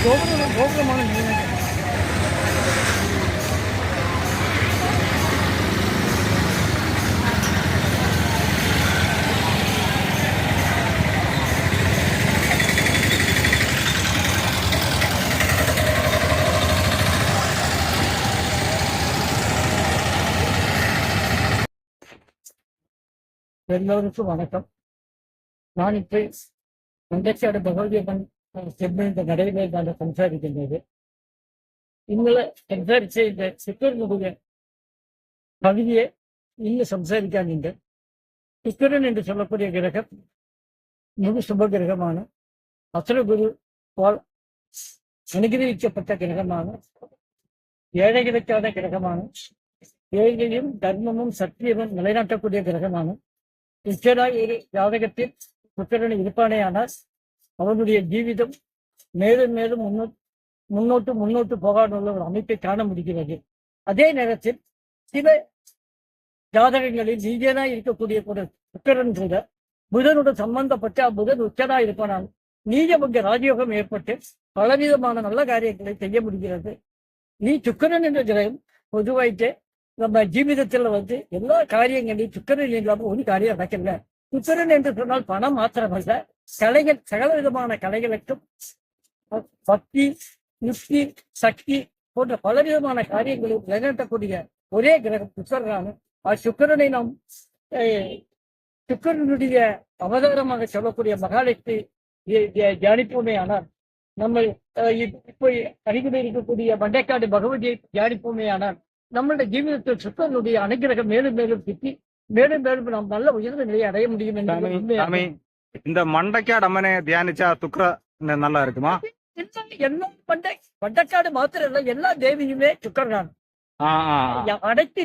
கோபுரமான நிலைமை. எல்லோருக்கும் வணக்கம். நான் இப்போ மண்டச்சாடு பகவதியம்மன் செம்பிழுந்த நடைமுறை நான் சம்சாரிக்கின்றது. இന്നലെ സംസാരിച്ച இந்த சுக்கரனுடைய பகுதியை இன்னும் സംസാരിക്കാനുണ്ട്. சுக்கரன் என்று சொல்லக்கூடிய கிரகம் மிக சுப கிரகமான அசுரகுரு அனுகிரகிக்கப்பட்ட கிரகமான ஏழைகளுக்கான கிரகமான ஏழையும் தர்மமும் சத்தியமும் நிலைநாட்டக்கூடிய கிரகமான நிச்சயமாய் ஒரு ஜாதகத்தில் சுக்கிரன் இருப்பானேயானால் அவனுடைய ஜீவிதம் மேலும் மேலும் முன்னோட்டு போகாத ஒரு அமைப்பை காண முடிகிறது. அதே நேரத்தில் சில ஜாதகங்களில் நீஜனாய் இருக்கக்கூடிய சுக்கிரன் கூட புதனுடன் சம்பந்தப்பட்ட புதன் உச்சனாய் இருப்பானால் நீஜபங்க ராஜயோகம் ஏற்பட்டு பலவிதமான நல்ல காரியங்களை செய்ய முடிகிறது. நீ சுக்கிரன் என்ற கிரகம் பொதுவாயிட்டு நம்ம ஜீவிதத்துல எல்லா காரியங்களையும் சுக்கிரன் இல்லாமல் ஒரு காரியம் நடக்கல. சுக்கிரன் என்று சொன்னால் பணம் மாத்திரமல்ல, கலைகள் சகல விதமான கலைகளுக்கும் பக்தி யுக்தி சக்தி போன்ற பலவிதமான காரியங்களை நிலைநாட்டக்கூடிய ஒரே கிரகம் சுக்கிரனான சுக்கிரனை நாம் சுக்கிரனுடைய அவதாரமாக சொல்லக்கூடிய மகாலட்சுமி தியானிப்போமே. ஆனால் நம்ம இப்போ அருகில் இருக்கக்கூடிய மண்டைக்காடு பகவதியை தியானிப்போமே. ஆனால் நம்மளுடைய ஜீவிதத்தில் சுக்கிரனுடைய அனுகிரகம் மேலும் மேலும் கிட்டி மேலும் மேலும் நாம் நல்ல உயர்ந்த நிலையை அடைய முடியும் என்று இந்த மண்டைக்காடு அம்மனை தியானிச்சா சுக்கிர நல்லா இருக்குமா? எல்லா மண்டைக்காடு மாத்திரம் இல்ல, எல்லா தேவியுமே சுக்கிரன். அனைத்து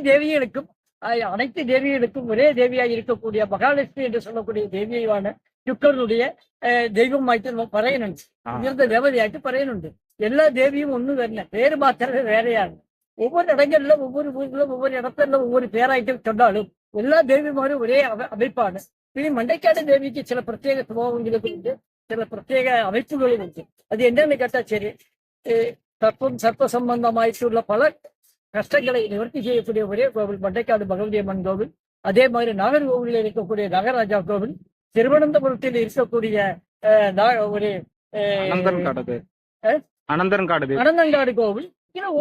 தேவிகளுக்கும் ஒரே தேவியாக இருக்கக்கூடிய மகாலட்சுமி என்று சொல்லக்கூடிய தேவியான சுக்கிரனுடைய தெய்வமாயிட்டு பறையனுண்டு, உயர்ந்த தேவதையாயிட்டு பறையனுண்டு. எல்லா தேவியும் ஒண்ணு வரல, பேரு மாத்திரமே வேறையாக. ஒவ்வொரு இடங்கள்ல ஒவ்வொரு ஊர்ல ஒவ்வொரு இடத்துல ஒவ்வொரு பேராயிட்டு சொன்னாலும் எல்லா தேவிமாரும் ஒரே அமைப்பான. இனி மண்டைக்காடு தேவிக்கு சில பிரத்யேக சுபாவங்களுக்கு உண்டு, சில பிரத்யேக அமைப்புகளும் உண்டு. அது என்னன்னு கேட்டா சரி, சர்ப்ப சம்பந்தமாയിട്ടുள்ள பல கஷ்டங்களை நிவர்த்தி செய்யக்கூடிய ஒரே கோவில் மண்டைக்காடு பகவதியம்மன் கோவில். அதே மாதிரி நாகர்கோவிலில் இருக்கக்கூடிய நாகராஜா கோவில், திருவனந்தபுரத்தில் இருக்கக்கூடிய ஒரு அனந்தன்காடு கோவில்.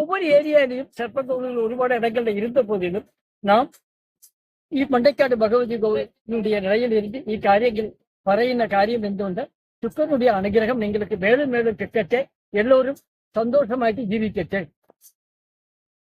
ஒவ்வொரு ஏரியாலையும் சர்ப்ப கோவில் ஒருபாடு இடங்கள்ல இருந்த போதிலும் நாம் மண்டைக்காடு பகவதி கோவிலுடைய நிலையில் இருந்து இக்காரியங்கள் பறையின காரியம் என்று சுக்கரனுடைய அனுகிரகம் எங்களுக்கு மேலும் மேலும் கிட்டத்தே எல்லோரும் சந்தோஷமாயிட்டு ஜீவிக்கட்டே.